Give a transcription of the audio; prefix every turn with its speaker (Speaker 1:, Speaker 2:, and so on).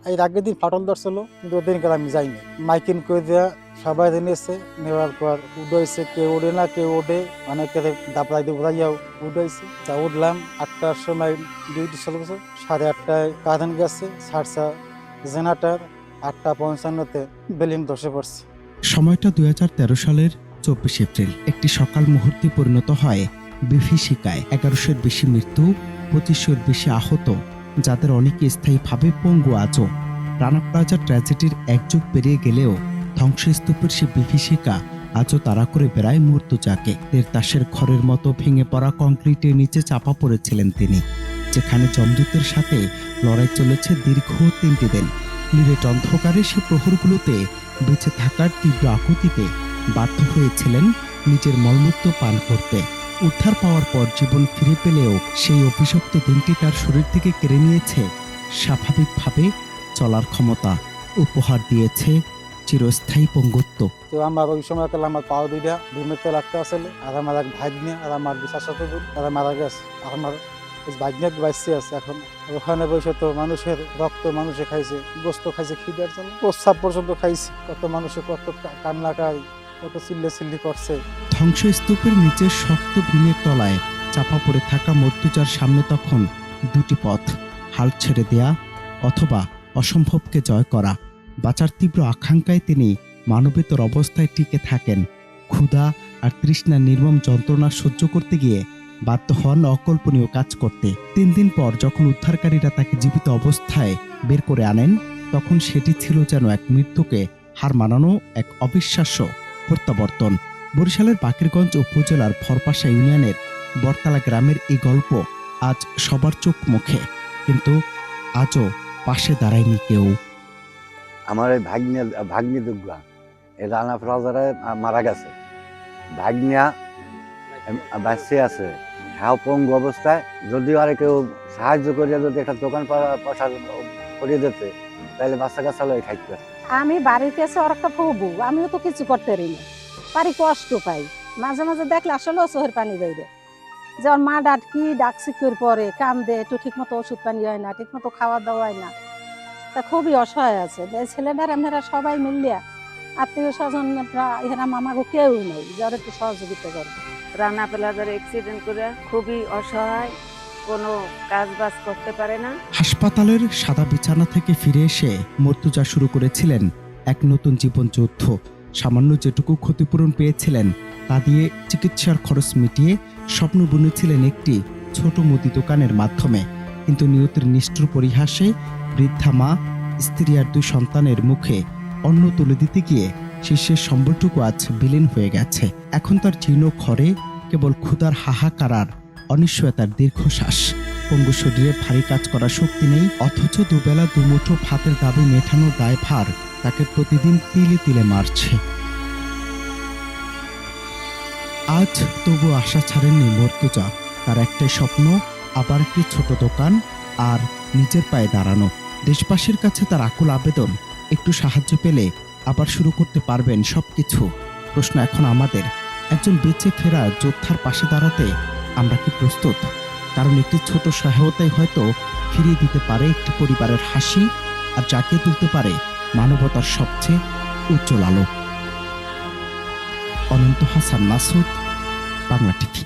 Speaker 1: এর আগের দিন ফাটল ধরছিল, কিন্তু ওদিন আমি যাইনি। মাইকিং করে দেওয়া সবাই নিয়েছে, নেওয়ার পর উঠাইছে, কেউ ওঠে না, কেউ ওঠে, অনেকে দাপড়াই দিয়ে উঠাইছে। তা উঠলাম 8টার সময়, ডিউটি চলছে। 8:30টায় কাঁদান গেছে, সারসা জেনারেটর 8:55-তে বিল্ডিং ধসে পড়ছে।
Speaker 2: সময়টা 2013 সালের 24 এপ্রিল। একটি সকাল মুহূর্তে পরিণত হয় বিভীষিকায়। 1100-এর বেশি মৃত্যু, 2500-এর বেশি আহত, যাদের অনেকে স্থায়ীভাবে পঙ্গু। আজও রানা প্লাজা ট্র্যাজেডির এক যুগ পেরিয়ে গেলেও ধ্বংসস্তূপের সে বিভীষিকা আজও তাড়া করে বেড়ায় মর্তুজাকে। দেড়তাসের খড়ের মতো ভেঙে পড়া কংক্রিটের নিচে চাপা পড়েছিলেন তিনি, যেখানে যমদূতের সাথে লড়াই চলেছে দীর্ঘ 3টি দিন। নিরেট অন্ধকারে সে প্রহরগুলোতে বেঁচে থাকার তীব্র আকুতিতে বাধ্য হয়েছিলেন নিজের মলমূত্র পান করতে। উদ্ধার পাওয়ার পর জীবন ফিরে পেলেও সেই অভিশপ্ত দিনটি তার শরীর থেকে কেড়ে নিয়েছে স্বাভাবিকভাবে চলার ক্ষমতা, উপহার দিয়েছে চিরস্থায়ী পঙ্গুত্ব।
Speaker 1: তো আমার ওই সময় আমার পাও দুইটা ভীমের তেল একটা আসলে, আর আমার এক ভাগ্নে, আর আমার বিশ্বাস তারা মারা গেছে। আর আমার ভাগ্নে বাইসে আছে এখন। ওখানে বসে তো মানুষের রক্ত মানুষে খাইছে, গোস্ত খাইছে খিদার জন্য, প্রস্রাব পর্যন্ত খাইছে। কত মানুষের কত কান্নাকারি, কত চিল্লি করছে।
Speaker 2: ধ্বংসস্তূপের নিচে শক্ত ভীমের তলায় চাপা পড়ে থাকা মর্তুজার সামনে তখন দুটি পথ: হাল ছেড়ে দেয়া অথবা অসম্ভবকে জয় করা। বাঁচার তীব্র আকাঙ্ক্ষায় তিনি মানবেতর অবস্থায় টিকে থাকেন। ক্ষুধা আর তৃষ্ণার নির্মম যন্ত্রণা সহ্য করতে গিয়ে বাধ্য হন অকল্পনীয় কাজ করতে। 3 দিন পর যখন উদ্ধারকারীরা তাকে জীবিত অবস্থায় বের করে আনেন, তখন সেটি ছিল যেন এক মৃত্যুকে হার মানানো এক অবিশ্বাস্য প্রত্যাবর্তন। বরিশালের বাকেরগঞ্জ উপজেলার ফরপাশা ইউনিয়নের বরতলা গ্রামের এই গল্প আজ সবার চোখ মুখে, কিন্তু আজও পাশে দাঁড়ায়নি কেউ।
Speaker 3: আমার এই ভাগ্নি দুর্গা এই রানা প্লাজারে মারা গেছে। ভাগ্নিয়া বাঁচে আছে, হ্যাঁ পঙ্গু অবস্থায়। যদিও আর কেউ সাহায্য করিয়া যদি একটা দোকান পয়সা করিয়ে দিতে, তাহলে বাচ্চা কাচ্চা লয়ে খাইতে। আমি
Speaker 4: বাড়িতে আছে ওর একটা প্রভু, আমিও তো কিছু করতে পারি, কষ্ট পাই। মাঝে মাঝে দেখলে আসলে চোখের পানি বাইরে, যে ওর মা ডাকছি পরে কান্দে, একটু ঠিক মতো ওষুধ পানি হয় না, ঠিক মতো খাওয়া দাওয়া হয় না। তা খুবই অসহায় আছে ছেলেটার। আমরা সবাই মিলিয়া আত্মীয় স্বজন এখানে মামাকে কেউ নেই যে ওর একটু সহযোগিতা করবে।
Speaker 5: রানা প্লাজার অ্যাক্সিডেন্ট করে খুবই অসহায়, কোনো কাজ বাজ করতে পারে না।
Speaker 2: হাসপাতালের সাদা বিছানা থেকে ফিরে এসে মর্তুজা শুরু করেছিলেন এক নতুন জীবন যুদ্ধ। সামান্য যেটুকু ক্ষতিপূরণ পেয়েছিলেন তা দিয়ে চিকিৎসার খরচ মিটিয়ে স্বপ্ন বুনেছিলেন একটি ছোট মুদি দোকানের মাধ্যমে। কিন্তু নিয়তির নিষ্ঠুর পরিহাসে বৃদ্ধা মা, স্ত্রী আর 2 সন্তানের মুখে অন্ন তুলে দিতে গিয়ে শেষের সম্বলটুকু আজ বিলীন হয়ে গেছে। এখন তার জীর্ণ ঘরে কেবল ক্ষুধার হাহাকার আর অনিশ্চয়তার দীর্ঘশ্বাস। পঙ্গু শরীরে ভারী কাজ করার শক্তি নেই, অথচ দুবেলা দুমুঠো ভাতের দাবি মেটানোর দায়ভার তাকে প্রতিদিন তিলে তিলে মারছে। আজ তবু আশা ছাড়েননি মর্তুজা। তার একটাই স্বপ্ন, আবার একটি ছোট দোকান আর নিজের পায়ে দাঁড়ানো। দেশবাসীর কাছে তার আকুল আবেদন, একটু সাহায্য পেলে আবার শুরু করতে পারবেন সবকিছু। প্রশ্ন এখন আমাদের, একজন বেঁচে ফেরা যোদ্ধার পাশে দাঁড়াতে আমরা কি প্রস্তুত? কারণ একটি ছোট সহায়তাই হয়তো ফিরিয়ে দিতে পারে একটি পরিবারের হাসি, আর জাগিয়ে তুলতে পারে মানবতার সবচেয়ে উজ্জ্বল আলো। অনন্ত হাসান মাসুদ, বাংলা টিভি।